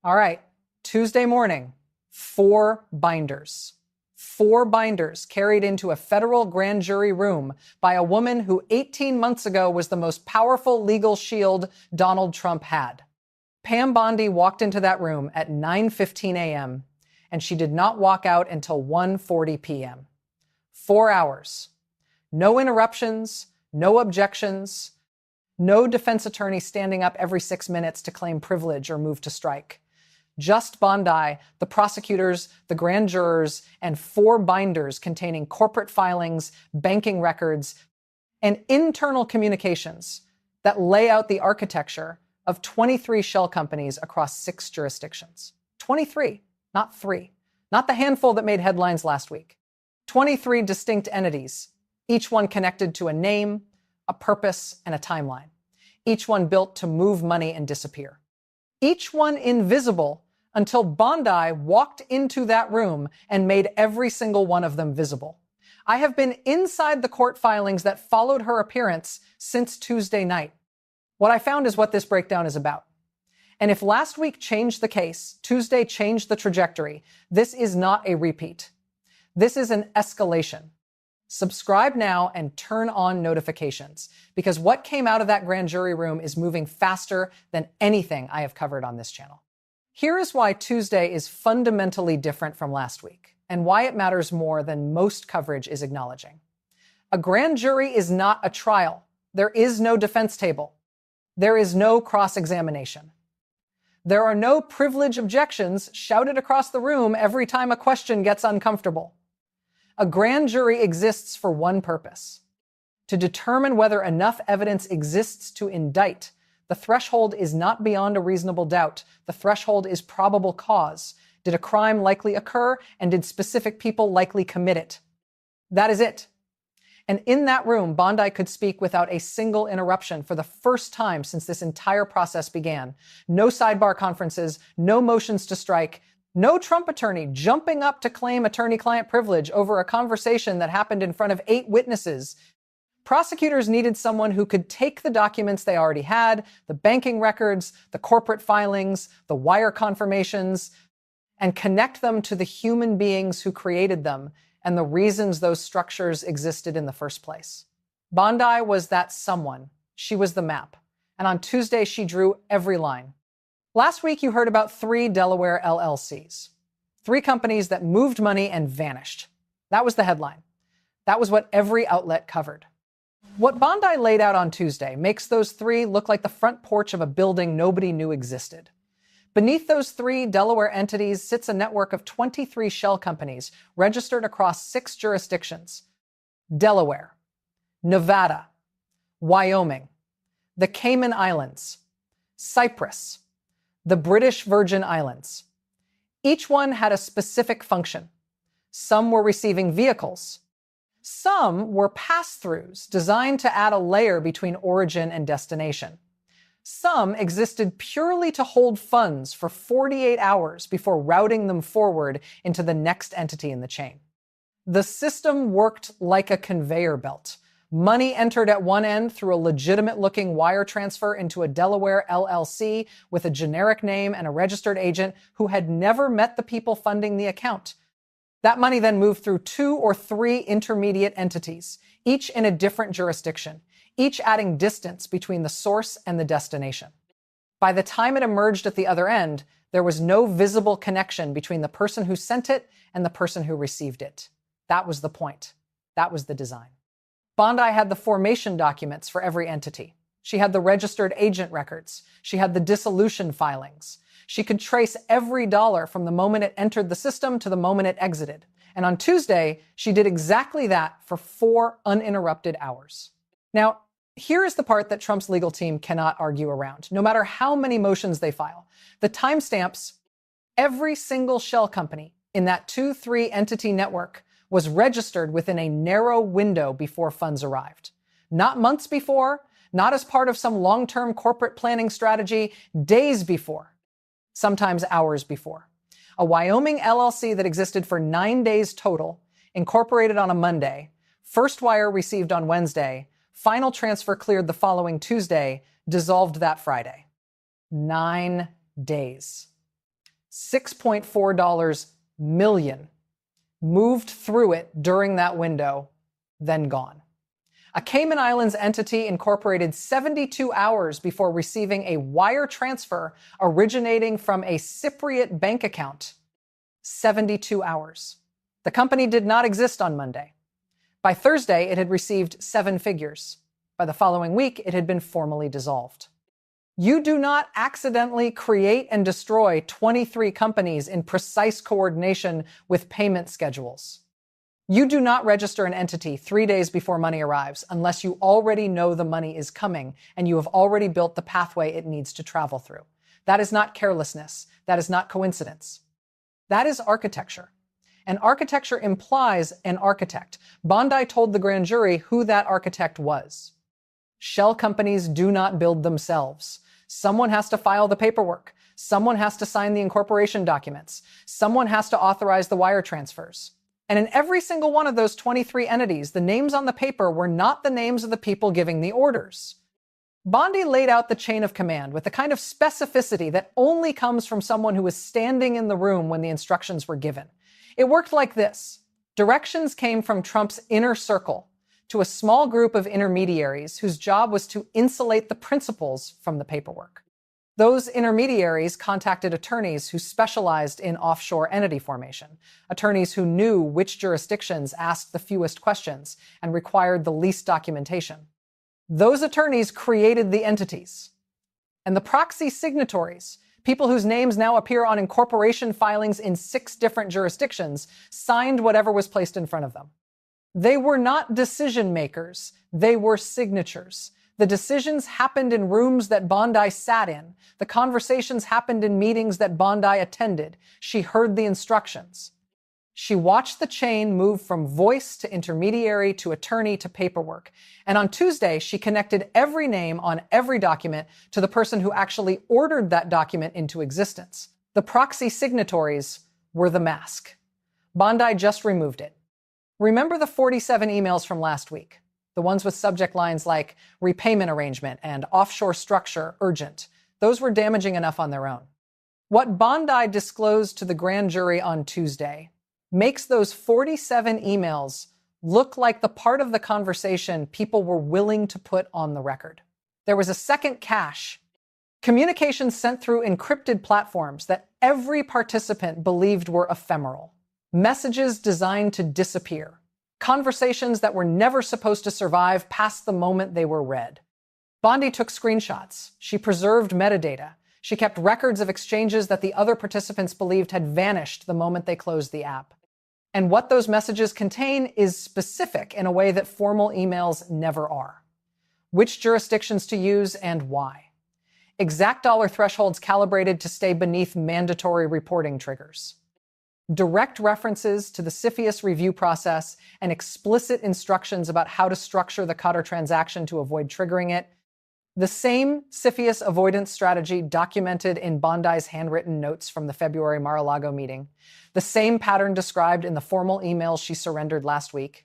All right, Tuesday morning, 4 binders. 4 binders carried into a federal grand jury room by a woman who 18 months ago was the most powerful legal shield Donald Trump had. Pam Bondi walked into that room at 9:15 a.m., and she did not walk out until 1:40 p.m. 4 hours. No interruptions, no objections, no defense attorney standing up every 6 minutes to claim privilege or move to strike. Just Bondi, the prosecutors, the grand jurors, and 4 binders containing corporate filings, banking records, and internal communications that lay out the architecture of 23 shell companies across 6 jurisdictions. 23, not 3. Not the handful that made headlines last week. 23 distinct entities, each one connected to a name, a purpose, and a timeline. Each one built to move money and disappear. Each one invisible until Bondi walked into that room and made every single one of them visible. I have been inside the court filings that followed her appearance since Tuesday night. What I found is what this breakdown is about. And if last week changed the case, Tuesday changed the trajectory, this is not a repeat. This is an escalation. Subscribe now and turn on notifications, because what came out of that grand jury room is moving faster than anything I have covered on this channel. Here is why Tuesday is fundamentally different from last week, and why it matters more than most coverage is acknowledging. A grand jury is not a trial. There is no defense table. There is no cross-examination. There are no privilege objections shouted across the room every time a question gets uncomfortable. A grand jury exists for one purpose: to determine whether enough evidence exists to indict. The threshold is not beyond a reasonable doubt. The threshold is probable cause. Did a crime likely occur, and did specific people likely commit it? That is it. And in that room, Bondi could speak without a single interruption for the first time since this entire process began. No sidebar conferences, no motions to strike, no Trump attorney jumping up to claim attorney-client privilege over a conversation that happened in front of 8 witnesses. Prosecutors needed someone who could take the documents they already had, the banking records, the corporate filings, the wire confirmations, and connect them to the human beings who created them and the reasons those structures existed in the first place. Bondi was that someone. She was the map. And on Tuesday, she drew every line. Last week, you heard about 3 Delaware LLCs. 3 companies that moved money and vanished. That was the headline. That was what every outlet covered. What Bondi laid out on Tuesday makes those 3 look like the front porch of a building nobody knew existed. Beneath those 3 Delaware entities sits a network of 23 shell companies registered across 6 jurisdictions: Delaware, Nevada, Wyoming, the Cayman Islands, Cyprus, the British Virgin Islands. Each one had a specific function. Some were receiving vehicles. Some were pass-throughs designed to add a layer between origin and destination. Some existed purely to hold funds for 48 hours before routing them forward into the next entity in the chain. The system worked like a conveyor belt. Money entered at one end through a legitimate-looking wire transfer into a Delaware LLC with a generic name and a registered agent who had never met the people funding the account. That money then moved through 2 or 3 intermediate entities, each in a different jurisdiction, each adding distance between the source and the destination. By the time it emerged at the other end, there was no visible connection between the person who sent it and the person who received it. That was the point. That was the design. Bondi had the formation documents for every entity. She had the registered agent records. She had the dissolution filings. She could trace every dollar from the moment it entered the system to the moment it exited. And on Tuesday, she did exactly that for 4 uninterrupted hours. Now, here is the part that Trump's legal team cannot argue around, no matter how many motions they file. The timestamps: every single shell company in that 2-3 entity network was registered within a narrow window before funds arrived. Not months before, not as part of some long-term corporate planning strategy, days before, sometimes hours before. A Wyoming LLC that existed for 9 days total, incorporated on a Monday, first wire received on Wednesday, final transfer cleared the following Tuesday, dissolved that Friday. 9 days. $6.4 million moved through it during that window, then gone. A Cayman Islands entity incorporated 72 hours before receiving a wire transfer originating from a Cypriot bank account. 72 hours. The company did not exist on Monday. By Thursday, it had received 7 figures. By the following week, it had been formally dissolved. You do not accidentally create and destroy 23 companies in precise coordination with payment schedules. You do not register an entity 3 days before money arrives unless you already know the money is coming and you have already built the pathway it needs to travel through. That is not carelessness. That is not coincidence. That is architecture. And architecture implies an architect. Bondi told the grand jury who that architect was. Shell companies do not build themselves. Someone has to file the paperwork. Someone has to sign the incorporation documents. Someone has to authorize the wire transfers. And in every single one of those 23 entities, the names on the paper were not the names of the people giving the orders. Bondi laid out the chain of command with the kind of specificity that only comes from someone who was standing in the room when the instructions were given. It worked like this. Directions came from Trump's inner circle to a small group of intermediaries whose job was to insulate the principals from the paperwork. Those intermediaries contacted attorneys who specialized in offshore entity formation, attorneys who knew which jurisdictions asked the fewest questions and required the least documentation. Those attorneys created the entities. And the proxy signatories, people whose names now appear on incorporation filings in 6 different jurisdictions, signed whatever was placed in front of them. They were not decision makers, they were signatures. The decisions happened in rooms that Bondi sat in. The conversations happened in meetings that Bondi attended. She heard the instructions. She watched the chain move from voice to intermediary to attorney to paperwork. And on Tuesday, she connected every name on every document to the person who actually ordered that document into existence. The proxy signatories were the mask. Bondi just removed it. Remember the 47 emails from last week? The ones with subject lines like repayment arrangement and offshore structure urgent. Those were damaging enough on their own. What Bondi disclosed to the grand jury on Tuesday makes those 47 emails look like the part of the conversation people were willing to put on the record. There was a second cache. Communications sent through encrypted platforms that every participant believed were ephemeral. Messages designed to disappear. Conversations that were never supposed to survive past the moment they were read. Bondi took screenshots. She preserved metadata. She kept records of exchanges that the other participants believed had vanished the moment they closed the app. And what those messages contain is specific in a way that formal emails never are. Which jurisdictions to use and why. Exact dollar thresholds calibrated to stay beneath mandatory reporting triggers. Direct references to the CFIUS review process and explicit instructions about how to structure the Qatar transaction to avoid triggering it. The same CFIUS avoidance strategy documented in Bondi's handwritten notes from the February Mar-a-Lago meeting. The same pattern described in the formal emails she surrendered last week.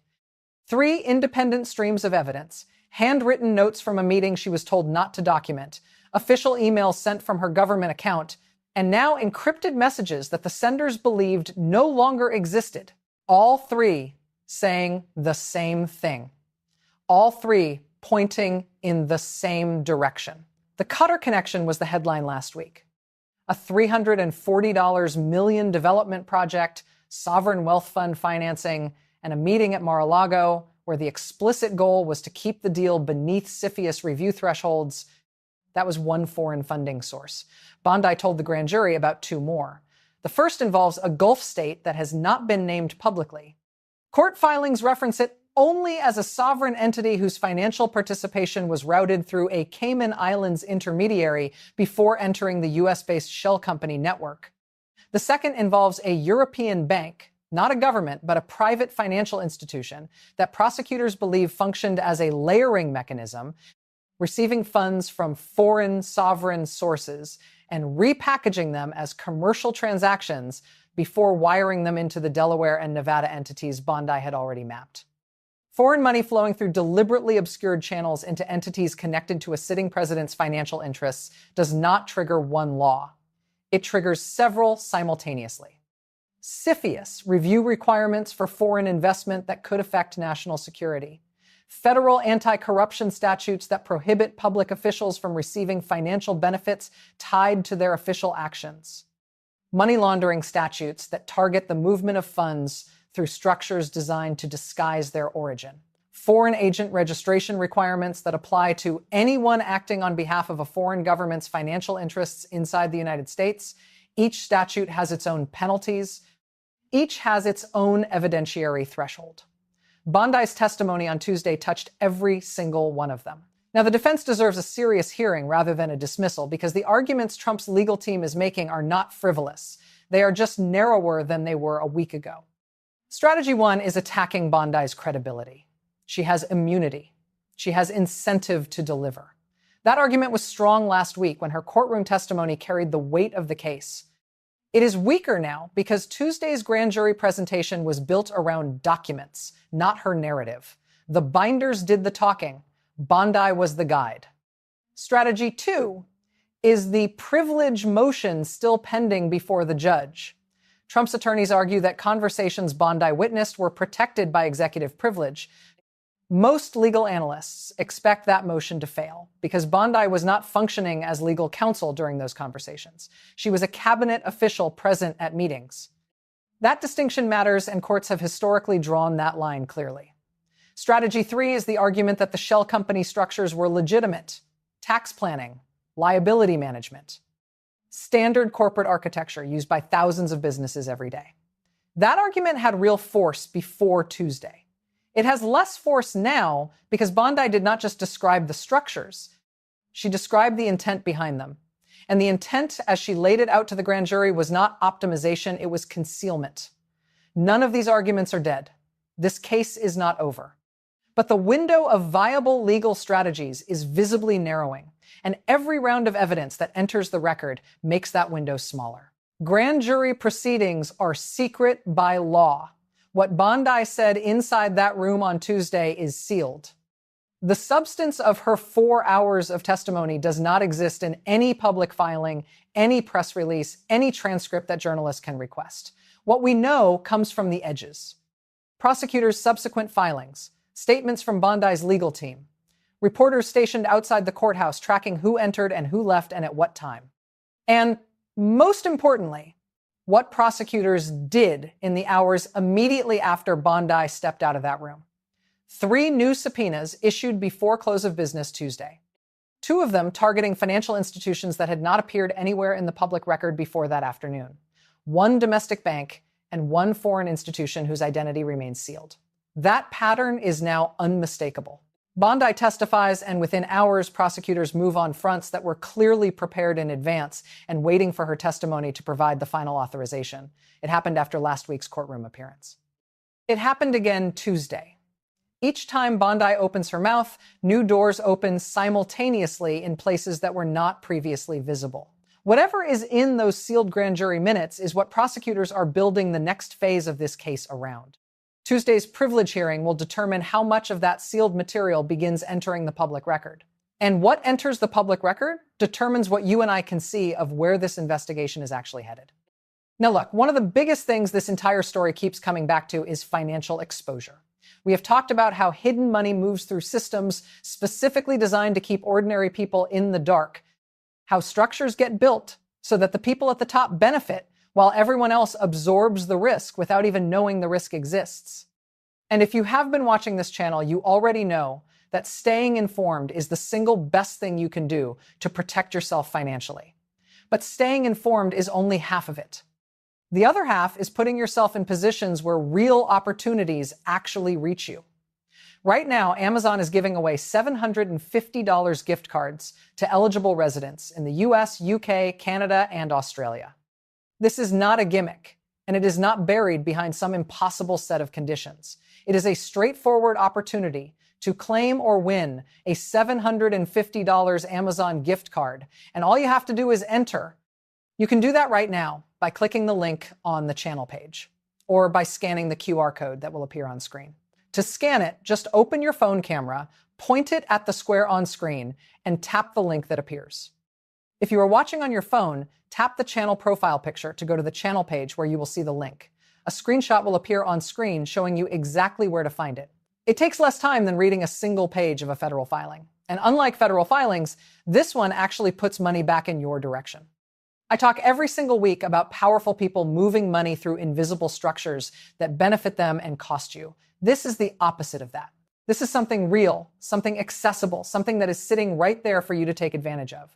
3 independent streams of evidence. Handwritten notes from a meeting she was told not to document. Official emails sent from her government account. And now encrypted messages that the senders believed no longer existed. All 3 saying the same thing. All 3 pointing in the same direction. The Qatar connection was the headline last week. A $340 million development project, sovereign wealth fund financing, and a meeting at Mar-a-Lago where the explicit goal was to keep the deal beneath CFIUS review thresholds. That was one foreign funding source. Bondi told the grand jury about 2 more. The first involves a Gulf state that has not been named publicly. Court filings reference it only as a sovereign entity whose financial participation was routed through a Cayman Islands intermediary before entering the US-based shell company network. The second involves a European bank, not a government, but a private financial institution that prosecutors believe functioned as a layering mechanism, receiving funds from foreign sovereign sources and repackaging them as commercial transactions before wiring them into the Delaware and Nevada entities Bondi had already mapped. Foreign money flowing through deliberately obscured channels into entities connected to a sitting president's financial interests does not trigger one law. It triggers several simultaneously. CFIUS, review requirements for foreign investment that could affect national security. Federal anti-corruption statutes that prohibit public officials from receiving financial benefits tied to their official actions. Money laundering statutes that target the movement of funds through structures designed to disguise their origin. Foreign agent registration requirements that apply to anyone acting on behalf of a foreign government's financial interests inside the United States. Each statute has its own penalties. Each has its own evidentiary threshold. Bondi's testimony on Tuesday touched every single one of them. Now, the defense deserves a serious hearing rather than a dismissal because the arguments Trump's legal team is making are not frivolous. They are just narrower than they were a week ago. Strategy one is attacking Bondi's credibility. She has immunity. She has incentive to deliver. That argument was strong last week when her courtroom testimony carried the weight of the case. It is weaker now because Tuesday's grand jury presentation was built around documents, not her narrative. The binders did the talking. Bondi was the guide. Strategy two is the privilege motion still pending before the judge. Trump's attorneys argue that conversations Bondi witnessed were protected by executive privilege. Most legal analysts expect that motion to fail because Bondi was not functioning as legal counsel during those conversations. She was a cabinet official present at meetings. That distinction matters, and courts have historically drawn that line clearly. Strategy three is the argument that the shell company structures were legitimate. Tax planning, liability management, standard corporate architecture used by thousands of businesses every day. That argument had real force before Tuesday. It has less force now because Bondi did not just describe the structures. She described the intent behind them. And the intent, as she laid it out to the grand jury, was not optimization, it was concealment. None of these arguments are dead. This case is not over. But the window of viable legal strategies is visibly narrowing, and every round of evidence that enters the record makes that window smaller. Grand jury proceedings are secret by law. What Bondi said inside that room on Tuesday is sealed. The substance of her 4 hours of testimony does not exist in any public filing, any press release, any transcript that journalists can request. What we know comes from the edges. Prosecutors' subsequent filings, statements from Bondi's legal team, reporters stationed outside the courthouse tracking who entered and who left and at what time. And most importantly, what prosecutors did in the hours immediately after Bondi stepped out of that room. 3 new subpoenas issued before close of business Tuesday. 2 of them targeting financial institutions that had not appeared anywhere in the public record before that afternoon. 1 domestic bank and 1 foreign institution whose identity remains sealed. That pattern is now unmistakable. Bondi testifies, and within hours, prosecutors move on fronts that were clearly prepared in advance and waiting for her testimony to provide the final authorization. It happened after last week's courtroom appearance. It happened again Tuesday. Each time Bondi opens her mouth, new doors open simultaneously in places that were not previously visible. Whatever is in those sealed grand jury minutes is what prosecutors are building the next phase of this case around. Tuesday's privilege hearing will determine how much of that sealed material begins entering the public record. And what enters the public record determines what you and I can see of where this investigation is actually headed. Now look, one of the biggest things this entire story keeps coming back to is financial exposure. We have talked about how hidden money moves through systems specifically designed to keep ordinary people in the dark, how structures get built so that the people at the top benefit while everyone else absorbs the risk without even knowing the risk exists. And if you have been watching this channel, you already know that staying informed is the single best thing you can do to protect yourself financially. But staying informed is only half of it. The other half is putting yourself in positions where real opportunities actually reach you. Right now, Amazon is giving away $750 gift cards to eligible residents in the US, UK, Canada, and Australia. This is not a gimmick, and it is not buried behind some impossible set of conditions. It is a straightforward opportunity to claim or win a $750 Amazon gift card, and all you have to do is enter. You can do that right now by clicking the link on the channel page, or by scanning the QR code that will appear on screen. To scan it, just open your phone camera, point it at the square on screen, and tap the link that appears. If you are watching on your phone, tap the channel profile picture to go to the channel page where you will see the link. A screenshot will appear on screen showing you exactly where to find it. It takes less time than reading a single page of a federal filing. And unlike federal filings, this one actually puts money back in your direction. I talk every single week about powerful people moving money through invisible structures that benefit them and cost you. This is the opposite of that. This is something real, something accessible, something that is sitting right there for you to take advantage of.